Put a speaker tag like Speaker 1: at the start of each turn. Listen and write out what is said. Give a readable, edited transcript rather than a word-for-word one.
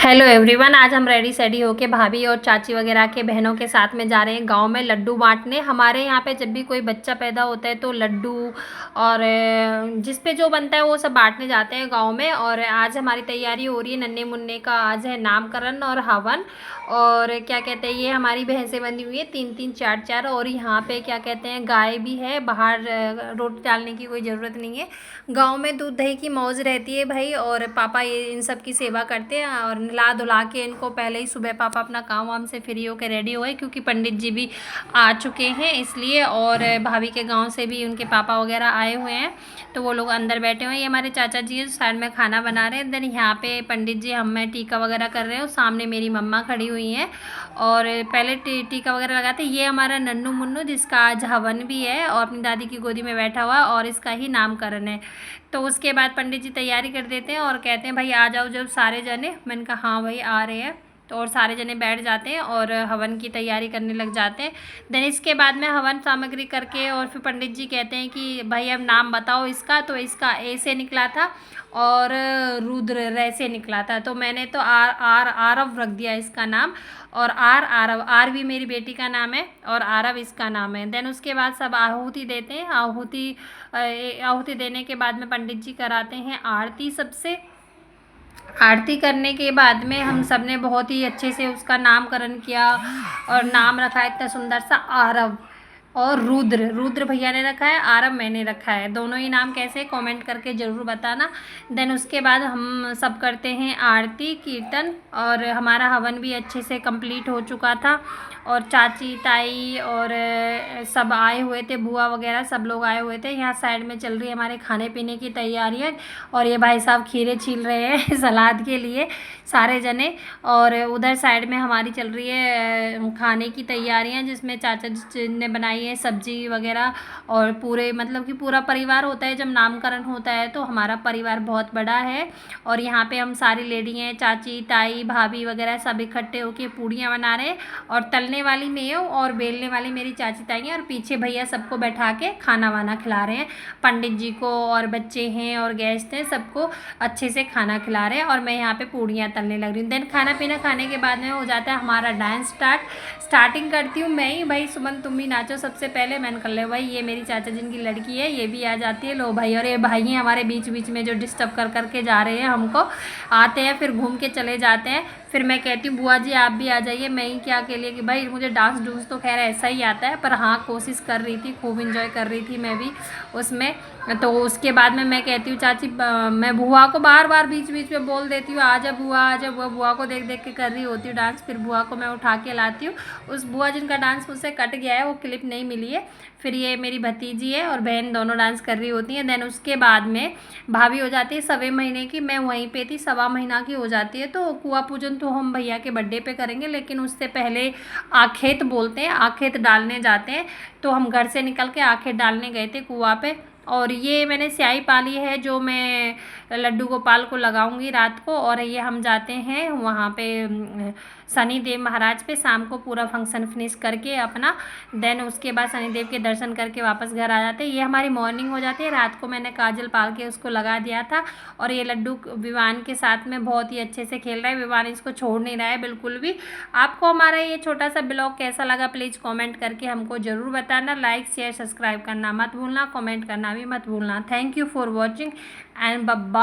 Speaker 1: Hello everyone, आज हम ready सेडी होके भाभी और चाची वगैरह के बहनों के साथ में जा रहे हैं गांव में लड्डू बांटने। हमारे यहाँ पे जब भी कोई बच्चा पैदा होता है तो लड्डू और जिस पे जो बनता है वो सब बांटने जाते हैं गांव में। और आज हमारी तैयारी हो रही है, नन्हे मुन्ने का आज है नामकरण और हवन। और क्या कहते हैं, ये हमारी भैंसें बनी हुई है 3-3 4-4। और यहाँ पे क्या कहते हैं, गाय भी है। बाहर रोटी डालने की कोई ज़रूरत नहीं है। गांव में दूध दही की मौज रहती है भाई। और पापा ये इन सब की सेवा करते हैं और नहला धुला के इनको पहले ही सुबह पापा अपना काम वाम से फ्री होकर रेडी हुए, क्योंकि पंडित जी भी आ चुके हैं इसलिए। और भाभी के गांव से भी उनके पापा वगैरह आए हुए हैं, तो वो लोग अंदर बैठे हुए हैं। ये हमारे चाचा जी हैं, साइड में खाना बना रहे हैं। देन यहाँ पे पंडित जी हमें टीका वगैरह कर रहे हैं। सामने मेरी मम्मा खड़ी हुई हैं और पहले टीका वगैरह लगाते। ये हमारा नन्नू मुन्नू, जिसका आज हवन भी है और अपनी दादी की गोदी में बैठा हुआ और इसका ही नामकरण है। तो उसके बाद पंडित जी तैयारी कर देते हैं और कहते हैं भाई आ जाओ जब सारे जने। मैंने कहा हाँ भाई आ रहे हैं। तो और सारे जने बैठ जाते हैं और हवन की तैयारी करने लग जाते हैं। देन इसके बाद में हवन सामग्री करके और फिर पंडित जी कहते हैं कि भाई अब नाम बताओ इसका। तो इसका ए से निकला था और रुद्र रे से निकला था, तो मैंने तो आरव रख दिया इसका नाम। और आरव, आर भी मेरी बेटी का नाम है और आरव इसका नाम है। देन उसके बाद सब आहुति देते हैं। आहुति देने के बाद में पंडित जी कराते हैं आरती सबसे। आरती करने के बाद में हम सब ने बहुत ही अच्छे से उसका नामकरण किया और नाम रखा इतना सुंदर सा आरव। और रुद्र भैया ने रखा है, आरव मैंने रखा है। दोनों ही नाम कैसे कमेंट करके ज़रूर बताना। देन उसके बाद हम सब करते हैं आरती कीर्तन और हमारा हवन भी अच्छे से कंप्लीट हो चुका था। और चाची ताई और सब आए हुए थे, बुआ वगैरह सब लोग आए हुए थे। यहाँ साइड में चल रही है हमारे खाने पीने की तैयारियाँ। और ये भाई साहब खीरे छील रहे हैं सलाद के लिए सारे जने। और उधर साइड में हमारी चल रही है खाने की तैयारियाँ, जिसमें चाचा जी ने बनाई है सब्जी वगैरह। और पूरे मतलब कि पूरा परिवार होता है जब नामकरण होता है, तो हमारा परिवार बहुत बड़ा है। और यहाँ पे हम सारी लेडी हैं, चाची ताई भाभी वगैरह सब इकट्ठे होके पूड़ियाँ बना रहे हैं। और तलने वाली मैं हूँ और बेलने वाली मेरी चाची ताई हैं। और पीछे भैया सबको बैठा के खाना वाना खिला रहे हैं, पंडित जी को और बच्चे हैं और गेस्ट हैं, सबको अच्छे से खाना खिला रहे हैं। और मैं यहाँ पे पूड़ियाँ तलने लग रही हूँ। देन खाना पीना खाने के बाद में हो जाता है हमारा डांस स्टार्टिंग करती हूँ मैं ही। भाई सुमन तुम भी नाचो सबसे पहले। मैंने कर ले भाई, ये मेरी चाचा जिनकी लड़की है ये भी आ जाती है। लो भाई, और ये भाई हैं हमारे बीच बीच में जो डिस्टर्ब कर करके जा रहे हैं हमको। आते हैं फिर घूम के चले जाते हैं। फिर मैं कहती हूँ बुआ जी आप भी आ जाइए, मैं ही क्या अकेले कि भाई मुझे डांस डूंस तो खैर ऐसा ही आता है, पर हाँ कोशिश कर रही थी, खूब इंजॉय कर रही थी मैं भी उसमें। तो उसके बाद में मैं कहती हूँ चाची, मैं बुआ को बार बार बीच बीच में बोल देती हूँ आजा बुआ आजा बुआ। बुआ को देख देख के कर रही होती हूँ डांस। फिर बुआ को मैं उठा के लाती हूँ। उस बुआ जिनका डांस मुझसे कट गया है वो क्लिप नहीं मिली है। फिर ये मेरी भतीजी है और बहन दोनों डांस कर रही होती हैं। देन उसके बाद में भाभी हो जाती है 1.25 महीने की, मैं वहीं पे थी 1.25 महीना की हो जाती है। तो कुआं पूजन तो हम भैया के बर्थडे पे करेंगे, लेकिन उससे पहले आखेत बोलते हैं, आखेत डालने जाते हैं। तो हम घर से निकल के आखेत डालने गए थे कुआं पे। और ये मैंने स्याही पाली है जो मैं लड्डू गोपाल को लगाऊंगी रात को। और ये हम जाते हैं वहाँ पे शनिदेव महाराज पे शाम को पूरा फंक्शन फिनिश करके अपना। देन उसके बाद शनिदेव के दर्शन करके वापस घर आ जाते हैं। ये हमारी मॉर्निंग हो जाती है। रात को मैंने काजल पाल के उसको लगा दिया था। और ये लड्डू विवान के साथ में बहुत ही अच्छे से खेल रहा है। विवान इसको छोड़ नहीं रहा है बिल्कुल भी। आपको हमारा ये छोटा सा ब्लॉग कैसा लगा प्लीज़ कमेंट करके हमको ज़रूर बताना। लाइक शेयर सब्सक्राइब करना मत भूलना, कमेंट करना भी मत भूलना। Thank you for watching and bye bye.